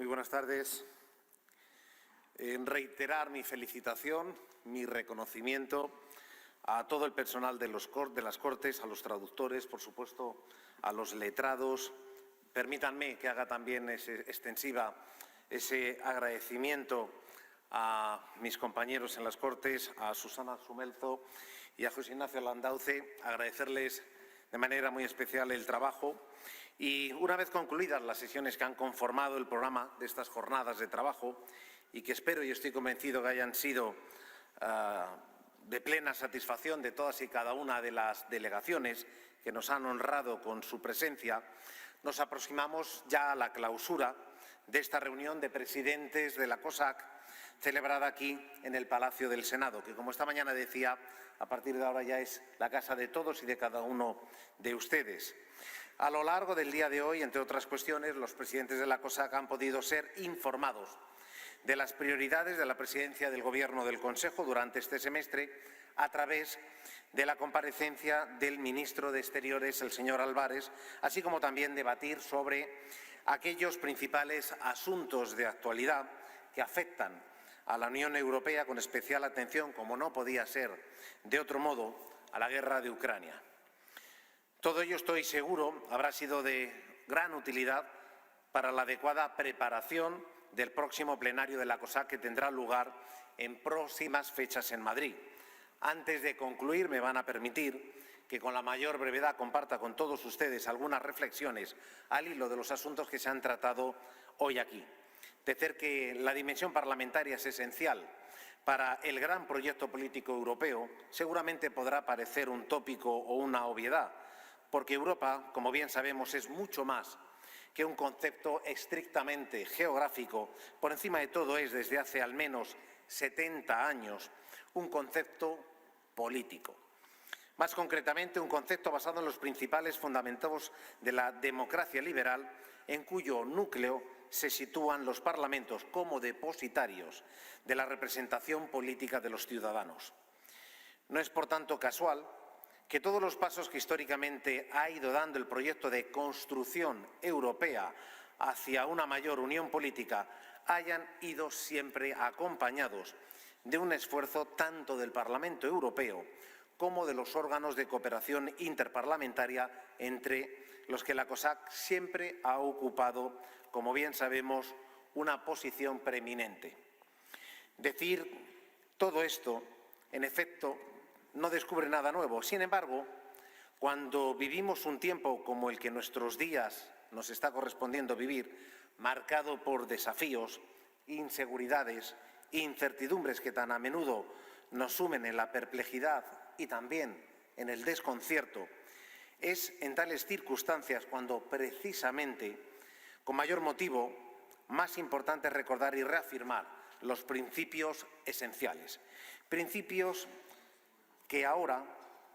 Muy buenas tardes. Reiterar mi felicitación, mi reconocimiento a todo el personal de las Cortes, a los traductores, por supuesto, a los letrados. Permítanme que haga también extensiva ese agradecimiento a mis compañeros en las Cortes, a Susana Sumelzo y a José Ignacio Landauce, agradecerles de manera muy especial el trabajo. Y una vez concluidas las sesiones que han conformado el programa de estas jornadas de trabajo y que espero y estoy convencido que hayan sido de plena satisfacción de todas y cada una de las delegaciones que nos han honrado con su presencia, nos aproximamos ya a la clausura de esta reunión de presidentes de la COSAC celebrada aquí en el Palacio del Senado, que, como esta mañana decía, a partir de ahora ya es la casa de todos y de cada uno de ustedes. A lo largo del día de hoy, entre otras cuestiones, los presidentes de la COSAC han podido ser informados de las prioridades de la presidencia del Gobierno del Consejo durante este semestre a través de la comparecencia del ministro de Exteriores, el señor Álvarez, así como también debatir sobre aquellos principales asuntos de actualidad que afectan a la Unión Europea, con especial atención, como no podía ser de otro modo, a la guerra de Ucrania. Todo ello, estoy seguro, habrá sido de gran utilidad para la adecuada preparación del próximo plenario de la COSAC, que tendrá lugar en próximas fechas en Madrid. Antes de concluir, me van a permitir que con la mayor brevedad comparta con todos ustedes algunas reflexiones al hilo de los asuntos que se han tratado hoy aquí. Decir que la dimensión parlamentaria es esencial para el gran proyecto político europeo. Seguramente podrá parecer un tópico o una obviedad, porque Europa, como bien sabemos, es mucho más que un concepto estrictamente geográfico. Por encima de todo es, desde hace al menos 70 años, un concepto político. Más concretamente, un concepto basado en los principales fundamentos de la democracia liberal, en cuyo núcleo se sitúan los parlamentos como depositarios de la representación política de los ciudadanos. No es, por tanto, casual que todos los pasos que históricamente ha ido dando el proyecto de construcción europea hacia una mayor unión política hayan ido siempre acompañados de un esfuerzo tanto del Parlamento Europeo como de los órganos de cooperación interparlamentaria, entre los que la COSAC siempre ha ocupado, como bien sabemos, una posición preeminente. Decir todo esto, en efecto, no descubre nada nuevo. Sin embargo, cuando vivimos un tiempo como el que en nuestros días nos está correspondiendo vivir, marcado por desafíos, inseguridades, incertidumbres que tan a menudo nos sumen en la perplejidad y también en el desconcierto, es en tales circunstancias cuando precisamente, con mayor motivo, más importante es recordar y reafirmar los principios esenciales. Principios que ahora,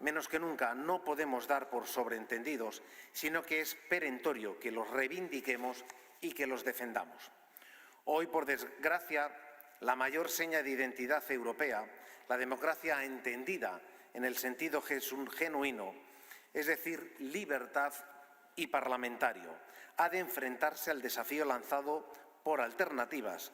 menos que nunca, no podemos dar por sobreentendidos, sino que es perentorio que los reivindiquemos y que los defendamos. Hoy, por desgracia, la mayor seña de identidad europea, la democracia entendida en el sentido genuino, es decir, libertad y parlamentario, ha de enfrentarse al desafío lanzado por alternativas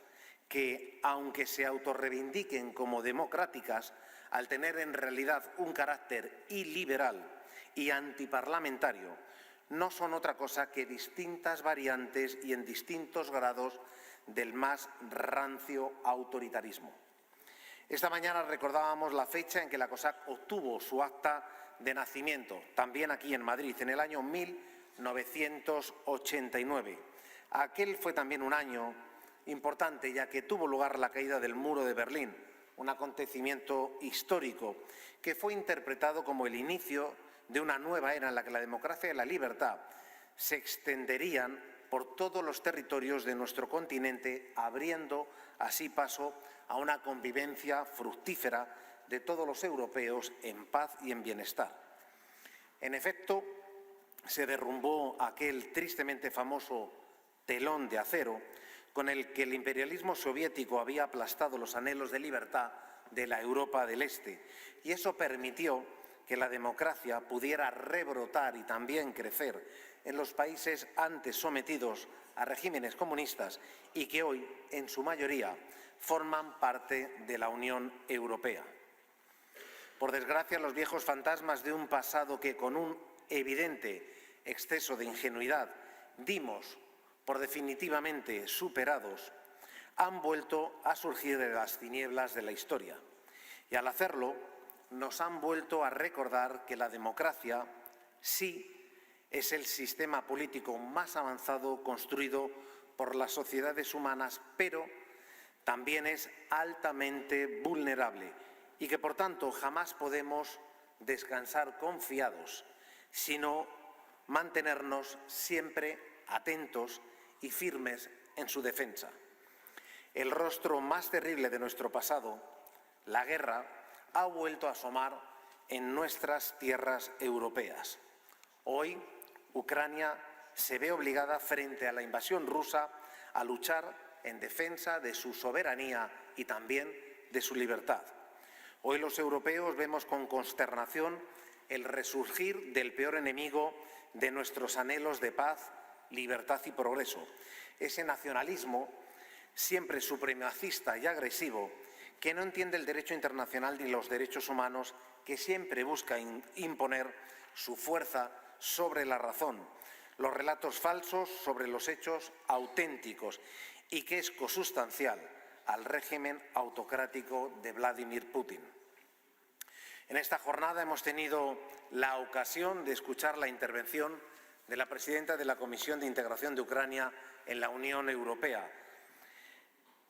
que, aunque se autorreivindiquen como democráticas, al tener en realidad un carácter iliberal y antiparlamentario, no son otra cosa que distintas variantes y en distintos grados del más rancio autoritarismo. Esta mañana recordábamos la fecha en que la COSAC obtuvo su acta de nacimiento, también aquí en Madrid, en el año 1989. Aquel fue también un año importante, ya que tuvo lugar la caída del muro de Berlín, un acontecimiento histórico que fue interpretado como el inicio de una nueva era en la que la democracia y la libertad se extenderían por todos los territorios de nuestro continente, abriendo así paso a una convivencia fructífera de todos los europeos en paz y en bienestar. En efecto, se derrumbó aquel tristemente famoso telón de acero con el que el imperialismo soviético había aplastado los anhelos de libertad de la Europa del Este, y eso permitió que la democracia pudiera rebrotar y también crecer en los países antes sometidos a regímenes comunistas y que hoy, en su mayoría, forman parte de la Unión Europea. Por desgracia, los viejos fantasmas de un pasado que, con un evidente exceso de ingenuidad, dimos por definitivamente superados, han vuelto a surgir de las tinieblas de la historia. Y al hacerlo, nos han vuelto a recordar que la democracia sí es el sistema político más avanzado construido por las sociedades humanas, pero también es altamente vulnerable y que, por tanto, jamás podemos descansar confiados, sino mantenernos siempre atentos y firmes en su defensa. El rostro más terrible de nuestro pasado, la guerra, ha vuelto a asomar en nuestras tierras europeas. Hoy, Ucrania se ve obligada, frente a la invasión rusa, a luchar en defensa de su soberanía y también de su libertad. Hoy los europeos vemos con consternación el resurgir del peor enemigo de nuestros anhelos de paz, libertad y progreso, ese nacionalismo siempre supremacista y agresivo que no entiende el derecho internacional ni los derechos humanos, que siempre busca imponer su fuerza sobre la razón, los relatos falsos sobre los hechos auténticos y que es consustancial al régimen autocrático de Vladimir Putin. En esta jornada hemos tenido la ocasión de escuchar la intervención de la presidenta de la Comisión de Integración de Ucrania en la Unión Europea.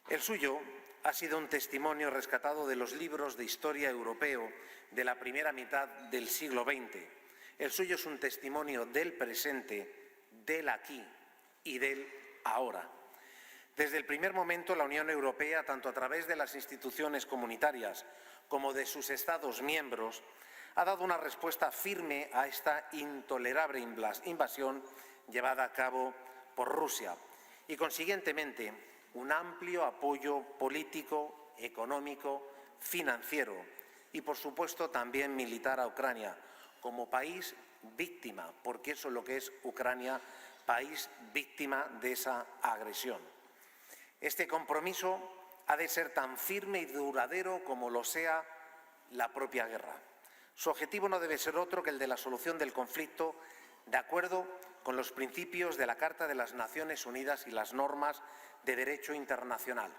El suyo ha sido un testimonio rescatado de los libros de historia europeo de la primera mitad del siglo XX. El suyo es un testimonio del presente, del aquí y del ahora. Desde el primer momento, la Unión Europea, tanto a través de las instituciones comunitarias como de sus Estados miembros, ha dado una respuesta firme a esta intolerable invasión llevada a cabo por Rusia y, consiguientemente, un amplio apoyo político, económico, financiero y, por supuesto, también militar a Ucrania como país víctima, porque eso es lo que es Ucrania, país víctima de esa agresión. Este compromiso ha de ser tan firme y duradero como lo sea la propia guerra. Su objetivo no debe ser otro que el de la solución del conflicto de acuerdo con los principios de la Carta de las Naciones Unidas y las normas de derecho internacional.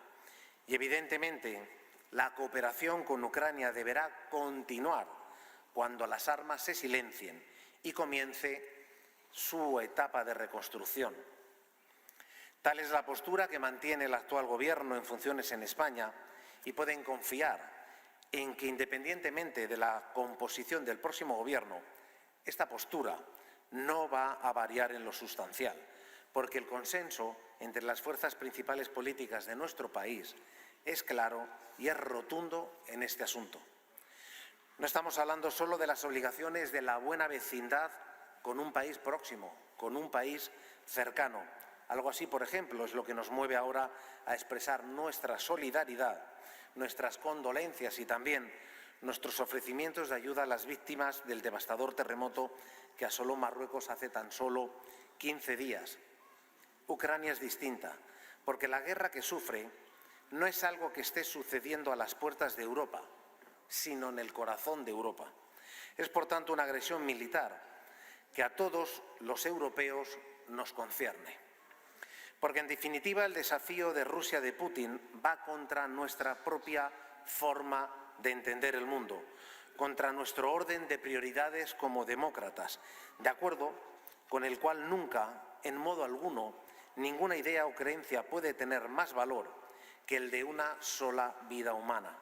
Y, evidentemente, la cooperación con Ucrania deberá continuar cuando las armas se silencien y comience su etapa de reconstrucción. Tal es la postura que mantiene el actual Gobierno en funciones en España y pueden confiar en que, independientemente de la composición del próximo Gobierno, esta postura no va a variar en lo sustancial, porque el consenso entre las fuerzas principales políticas de nuestro país es claro y es rotundo en este asunto. No estamos hablando solo de las obligaciones de la buena vecindad con un país próximo, con un país cercano. Algo así, por ejemplo, es lo que nos mueve ahora a expresar nuestra solidaridad, nuestras condolencias y también nuestros ofrecimientos de ayuda a las víctimas del devastador terremoto que asoló Marruecos hace tan solo 15 días. Ucrania es distinta, porque la guerra que sufre no es algo que esté sucediendo a las puertas de Europa, sino en el corazón de Europa. Es, por tanto, una agresión militar que a todos los europeos nos concierne. Porque, en definitiva, el desafío de Rusia de Putin va contra nuestra propia forma de entender el mundo, contra nuestro orden de prioridades como demócratas, de acuerdo con el cual nunca, en modo alguno, ninguna idea o creencia puede tener más valor que el de una sola vida humana.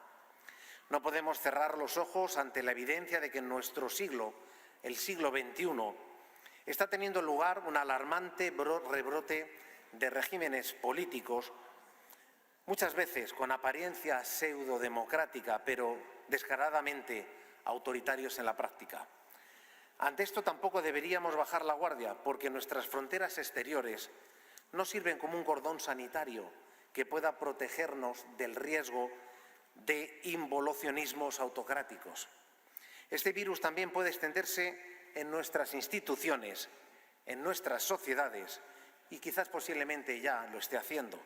No podemos cerrar los ojos ante la evidencia de que en nuestro siglo, el siglo XXI, está teniendo lugar un alarmante rebrote de regímenes políticos, muchas veces con apariencia pseudodemocrática, pero descaradamente autoritarios en la práctica. Ante esto tampoco deberíamos bajar la guardia, porque nuestras fronteras exteriores no sirven como un cordón sanitario que pueda protegernos del riesgo de involucionismos autocráticos. Este virus también puede extenderse en nuestras instituciones, en nuestras sociedades y quizás posiblemente ya lo esté haciendo.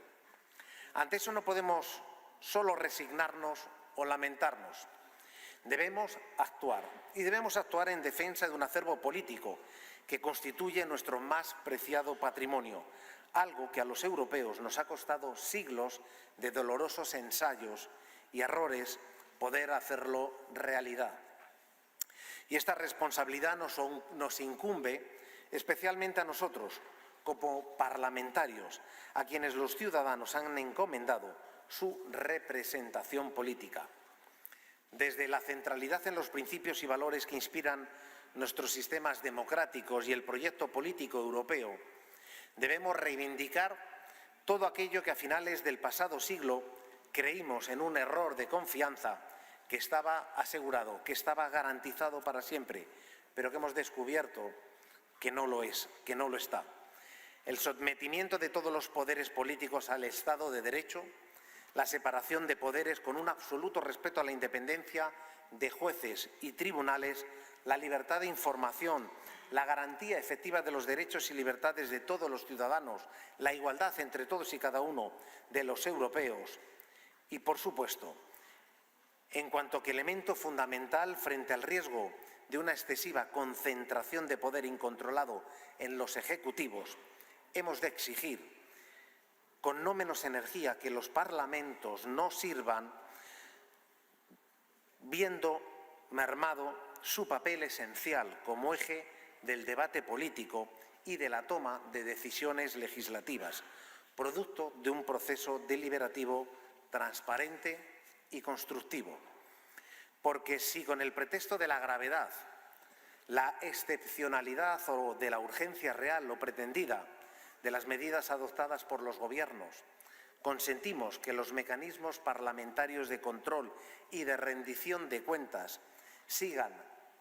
Ante eso no podemos solo resignarnos o lamentarnos. Debemos actuar y debemos actuar en defensa de un acervo político que constituye nuestro más preciado patrimonio, algo que a los europeos nos ha costado siglos de dolorosos ensayos y errores poder hacerlo realidad. Y esta responsabilidad nos incumbe especialmente a nosotros, como parlamentarios, a quienes los ciudadanos han encomendado su representación política. Desde la centralidad en los principios y valores que inspiran nuestros sistemas democráticos y el proyecto político europeo, debemos reivindicar todo aquello que a finales del pasado siglo creímos en un error de confianza que estaba asegurado, que estaba garantizado para siempre, pero que hemos descubierto que no lo es, que no lo está. El sometimiento de todos los poderes políticos al Estado de Derecho, la separación de poderes con un absoluto respeto a la independencia de jueces y tribunales, la libertad de información, la garantía efectiva de los derechos y libertades de todos los ciudadanos, la igualdad entre todos y cada uno de los europeos y, por supuesto, en cuanto que elemento fundamental frente al riesgo de una excesiva concentración de poder incontrolado en los ejecutivos, hemos de exigir con no menos energía que los parlamentos no sirvan viendo mermado su papel esencial como eje del debate político y de la toma de decisiones legislativas, producto de un proceso deliberativo transparente y constructivo. Porque si con el pretexto de la gravedad, la excepcionalidad o de la urgencia real o pretendida de las medidas adoptadas por los gobiernos, consentimos que los mecanismos parlamentarios de control y de rendición de cuentas sigan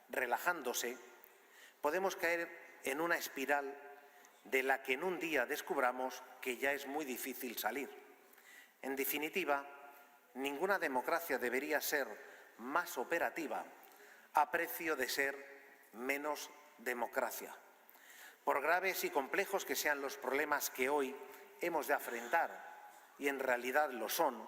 relajándose, podemos caer en una espiral de la que en un día descubramos que ya es muy difícil salir. En definitiva, ninguna democracia debería ser más operativa a precio de ser menos democracia. Por graves y complejos que sean los problemas que hoy hemos de afrontar, y en realidad lo son,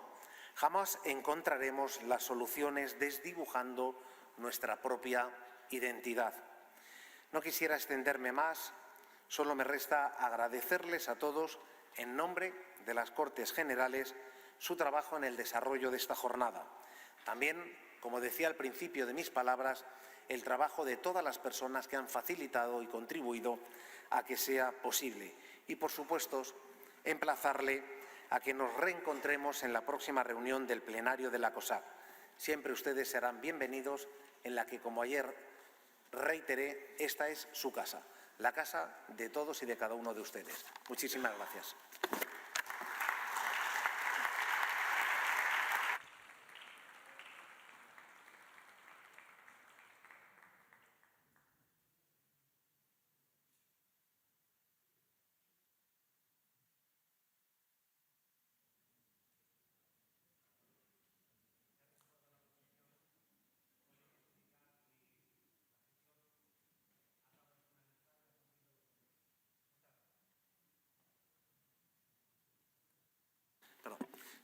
jamás encontraremos las soluciones desdibujando nuestra propia identidad. No quisiera extenderme más, solo me resta agradecerles a todos, en nombre de las Cortes Generales, su trabajo en el desarrollo de esta jornada. También, como decía al principio de mis palabras, el trabajo de todas las personas que han facilitado y contribuido a que sea posible. Y, por supuesto, emplazarle a que nos reencontremos en la próxima reunión del plenario de la COSAC. Siempre ustedes serán bienvenidos, en la que, como ayer reiteré, esta es su casa, la casa de todos y de cada uno de ustedes. Muchísimas gracias.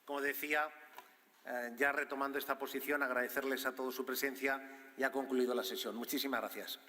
Como decía, ya retomando esta posición, agradecerles a todos su presencia y ha concluido la sesión. Muchísimas gracias.